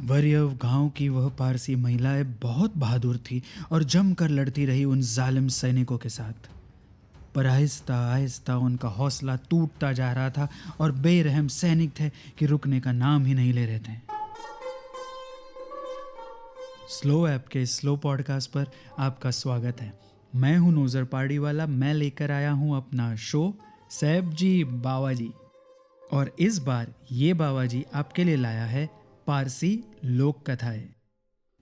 वरियव गांव की वह पारसी महिलाएं बहुत बहादुर थी और जमकर लड़ती रही उन जालिम सैनिकों के साथ। पर आहिस्ता आहिस्ता उनका हौसला टूटता जा रहा था और बेरहम सैनिक थे कि रुकने का नाम ही नहीं ले रहे थे। स्लो ऐप के स्लो पॉडकास्ट पर आपका स्वागत है। मैं हूं नोजर पाड़ीवाला। मैं लेकर आया हूं अपना शो सैब जी बावा जी। और इस बार ये बावा जी आपके लिए लाया है पारसी लोक कथाएं।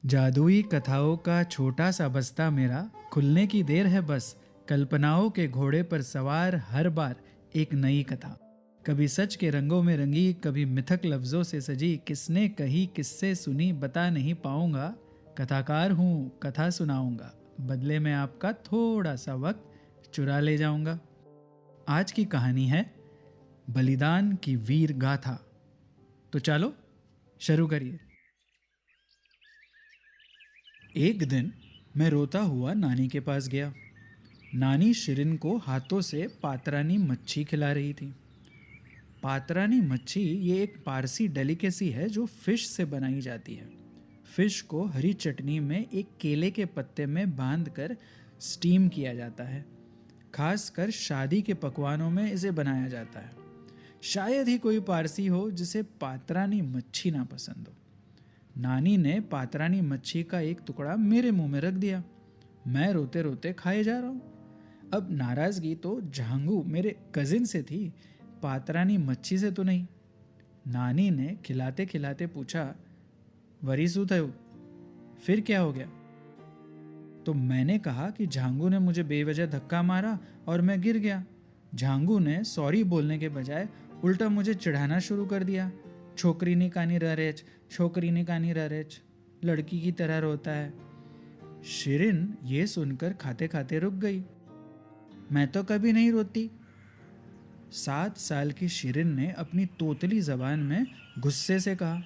जादुई कथाओं का छोटा सा बस्ता मेरा, खुलने की देर है बस। कल्पनाओं के घोड़े पर सवार, हर बार एक नई कथा। कभी सच के रंगों में रंगी, कभी मिथक लफ्जों से सजी। किसने कही किससे सुनी बता नहीं पाऊंगा। कथाकार हूँ कथा सुनाऊंगा, बदले में आपका थोड़ा सा वक्त चुरा ले जाऊंगा। आज की कहानी है बलिदान की वीर गाथा। तो चलो शुरू करिए। एक दिन मैं रोता हुआ नानी के पास गया। नानी शिरिन को हाथों से पातरानी मच्छी खिला रही थी। पातरानी मच्छी ये एक पारसी डेलिकेसी है जो फिश से बनाई जाती है। फिश को हरी चटनी में एक केले के पत्ते में बांधकर स्टीम किया जाता है। खासकर शादी के पकवानों में इसे बनाया जाता है। शायद ही कोई पारसी हो जिसे पातरानी मच्छी ना पसंद हो। नानी ने पातरानी मच्छी का एक टुकड़ा मेरे मुंह में रख दिया। मैं रोते रोते खाए जा रहा हूँ। अब नाराजगी तो झांगू मेरे कजिन से थी, पातरानी मच्छी से तो नहीं। नानी ने खिलाते खिलाते पूछा, वरी शू थयो? फिर क्या हो गया? तो मैंने कहा कि झांगू ने मुझे बेवजह धक्का मारा और मैं गिर गया। झांगू ने सॉरी बोलने के बजाय उल्टा मुझे चिढ़ाना शुरू कर दिया। छोकरी ने कानी रहेच, छोकरी ने कानी रहेच, लड़की की तरह रोता है। शिरिन ये सुनकर खाते खाते रुक गई। मैं तो कभी नहीं रोती। 7 साल की शिरिन ने अपनी तोतली जबान में गुस्से से कहा।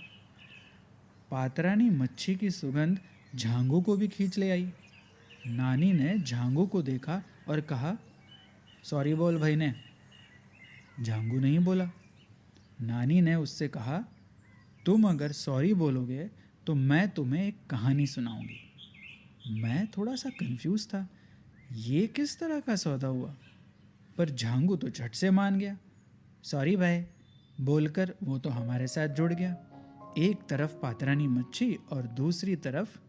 पातरानी मच्छी की सुगंध झांगू को भी खींच ले आई। नानी ने झांगू को देखा और कहा, सॉरी बोल भाई ने। झांगू नहीं बोला। नानी ने उससे कहा, तुम अगर सॉरी बोलोगे तो मैं तुम्हें एक कहानी सुनाऊंगी। मैं थोड़ा सा कंफ्यूज था, ये किस तरह का सौदा हुआ। पर झांगू तो झट से मान गया। सॉरी भाई बोलकर वो तो हमारे साथ जुड़ गया। एक तरफ पातरानी मच्छी और दूसरी तरफ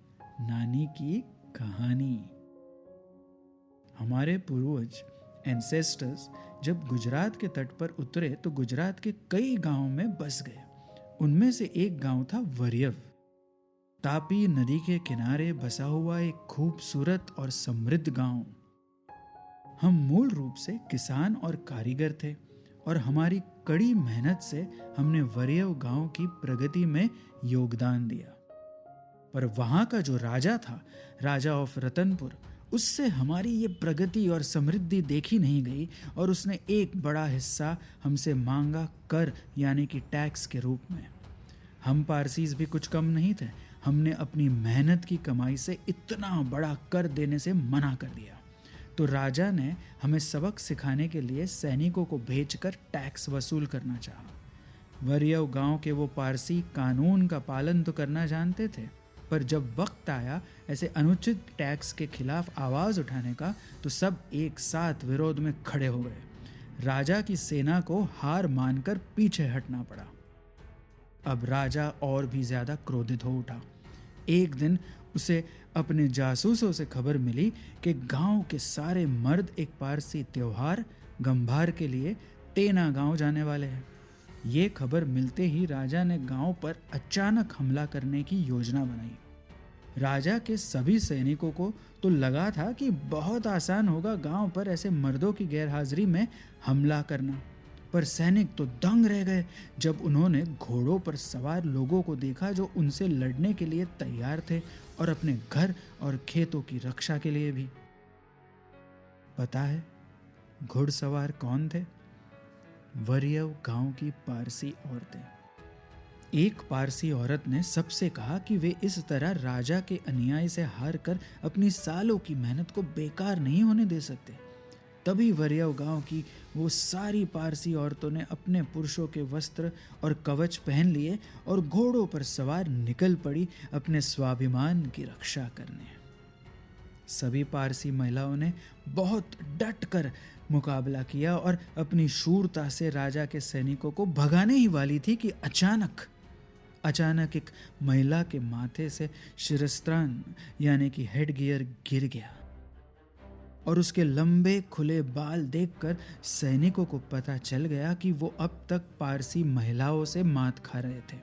नानी की कहानी। हमारे पूर्वज एंसेस्टर्स जब गुजरात के तट पर उतरे तो गुजरात के कई गांवों में बस गए। उनमें से एक गांव था वरियव। तापी नदी के किनारे बसा हुआ एक खूबसूरत और समृद्ध गांव। हम मूल रूप से किसान और कारीगर थे और हमारी कड़ी मेहनत से हमने वरियव गांव की प्रगति में योगदान दिया। पर वहां का जो राजा था, राजा ऑफ रतनपुर, उससे हमारी ये प्रगति और समृद्धि देखी नहीं गई और उसने एक बड़ा हिस्सा हमसे मांगा कर यानी कि टैक्स के रूप में। हम पारसीज भी कुछ कम नहीं थे। हमने अपनी मेहनत की कमाई से इतना बड़ा कर देने से मना कर दिया। तो राजा ने हमें सबक सिखाने के लिए सैनिकों को भेजकर टैक्स वसूल करना चाहा। वरियव गांव के वो पारसी कानून का पालन तो करना जानते थे, पर जब वक्त आया ऐसे अनुचित टैक्स के खिलाफ आवाज उठाने का तो सब एक साथ विरोध में खड़े हो गए। राजा की सेना को हार मानकर पीछे हटना पड़ा। अब राजा और भी ज्यादा क्रोधित हो उठा। एक दिन उसे अपने जासूसों से खबर मिली कि गांव के सारे मर्द एक पारसी त्योहार गंभार के लिए टेना गांव जाने वाले हैं। ये खबर मिलते ही राजा ने गांव पर अचानक हमला करने की योजना बनाई। राजा के सभी सैनिकों को तो लगा था कि बहुत आसान होगा गांव पर ऐसे मर्दों की गैरहाजिरी में हमला करना, पर सैनिक तो दंग रह गए जब उन्होंने घोड़ों पर सवार लोगों को देखा जो उनसे लड़ने के लिए तैयार थे और अपने घर और खेतों की रक्षा के लिए भी। पता है घुड़सवार कौन थे? वरियव गांव की पारसी औरतें। एक पारसी औरत ने सबसे कहा कि वे इस तरह राजा के अन्याय से हार कर अपनी सालों की मेहनत को बेकार नहीं होने दे सकते। तभी वरियव गांव की वो सारी पारसी औरतों ने अपने पुरुषों के वस्त्र और कवच पहन लिए और घोड़ों पर सवार निकल पड़ी अपने स्वाभिमान की रक्षा करने। सभी पारसी महिलाओं ने बहुत डट कर मुकाबला किया और अपनी शूरता से राजा के सैनिकों को भगाने ही वाली थी कि अचानक एक महिला के माथे से शिरस्त्राण यानी कि हेड गियर गिर गया और उसके लंबे खुले बाल देखकर सैनिकों को पता चल गया कि वो अब तक पारसी महिलाओं से मात खा रहे थे।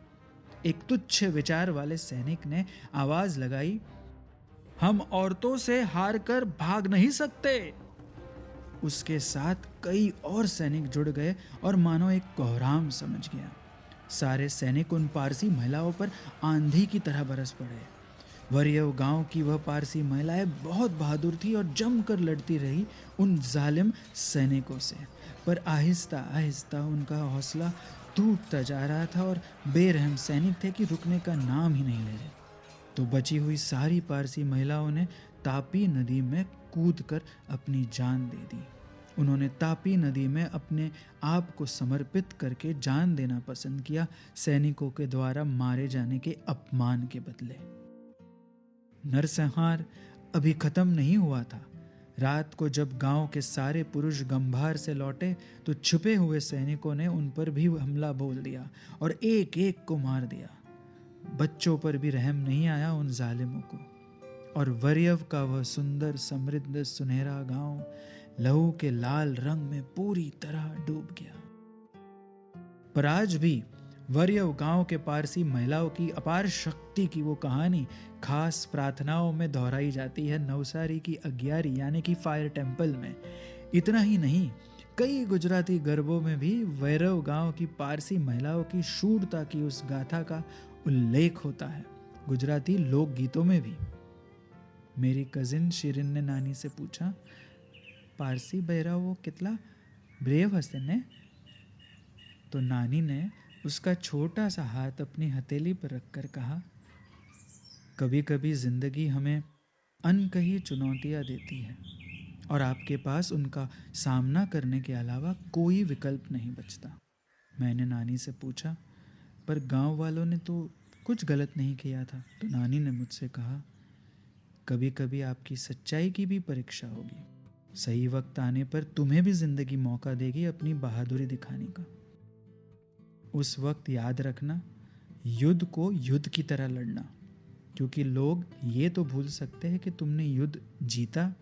एक तुच्छ विचार वाले सैनिक ने आवाज लगाई, हम औरतों से हार कर भाग नहीं सकते। उसके साथ कई और सैनिक जुड़ गए और मानो एक कोहराम समझ गया। सारे सैनिक उन पारसी महिलाओं पर आंधी की तरह बरस पड़े। वरियव गांव की वह पारसी महिलाएं बहुत बहादुर थी और जमकर लड़ती रही उन जालिम सैनिकों से, पर आहिस्ता आहिस्ता उनका हौसला टूटता जा रहा था और बेरहम सैनिक थे कि रुकने का नाम ही नहीं ले रहे। तो बची हुई सारी पारसी महिलाओं ने तापी नदी में कूदकर अपनी जान दे दी। उन्होंने तापी नदी में अपने आप को समर्पित करके जान देना पसंद किया, सैनिकों के द्वारा मारे जाने के अपमान के बदले। नरसंहार अभी खत्म नहीं हुआ था। रात को जब गांव के सारे पुरुष गंभार से लौटे तो छुपे हुए सैनिकों ने उन पर भी हमला बोल दिया और एक एक को मार दिया। बच्चों पर भी रहम नहीं आया उन जालिमों को, और वरियव का वह सुंदर समृद्ध सुनहरा गांव लहू के लाल रंग में पूरी तरह डूब गया। पर आज भी वरियव गांव के पारसी महिलाओं की अपार शक्ति की वो कहानी खास प्रार्थनाओं में दोहराई जाती है नवसारी की अग्यारी यानी कि फायर टेम्पल में। इतना ही नहीं, कई गुजराती गरबों में भी वैरव गांव की पारसी महिलाओं की शूरता की उस गाथा का उल्लेख होता है, गुजराती लोक गीतों में भी। मेरी कजिन शिरिन ने नानी से पूछा, पारसी बैरावो कितना ब्रेव हसे ने? तो नानी ने उसका छोटा सा हाथ अपनी हथेली पर रखकर कहा, कभी कभी जिंदगी हमें अनकही चुनौतियां देती है और आपके पास उनका सामना करने के अलावा कोई विकल्प नहीं बचता। मैंने नानी से पूछा, पर गांव वालों ने तो कुछ गलत नहीं किया था। तो नानी ने मुझसे कहा, कभी कभी आपकी सच्चाई की भी परीक्षा होगी। सही वक्त आने पर तुम्हें भी जिंदगी मौका देगी अपनी बहादुरी दिखाने का। उस वक्त याद रखना, युद्ध को युद्ध की तरह लड़ना, क्योंकि लोग ये तो भूल सकते हैं कि तुमने युद्ध जीता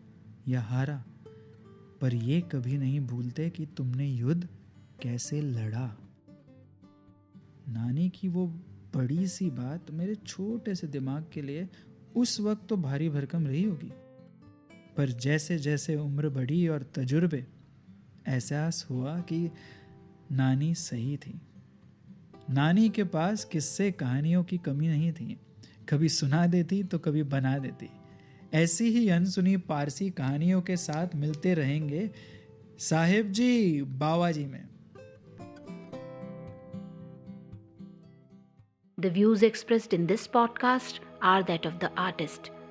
या हारा, पर ये कभी नहीं भूलते कि तुमने युद्ध कैसे लड़ा। नानी की वो बड़ी सी बात मेरे छोटे से दिमाग के लिए उस वक्त तो भारी भरकम रही होगी, पर जैसे जैसे उम्र बढ़ी और तजुर्बे, एहसास हुआ कि नानी सही थी। नानी के पास किस्से कहानियों की कमी नहीं थी, कभी सुना देती तो कभी बना देती। ऐसी ही अनसुनी पारसी कहानियों के साथ मिलते रहेंगे साहिब जी बावाजी में। The views expressed in this podcast are that of the artist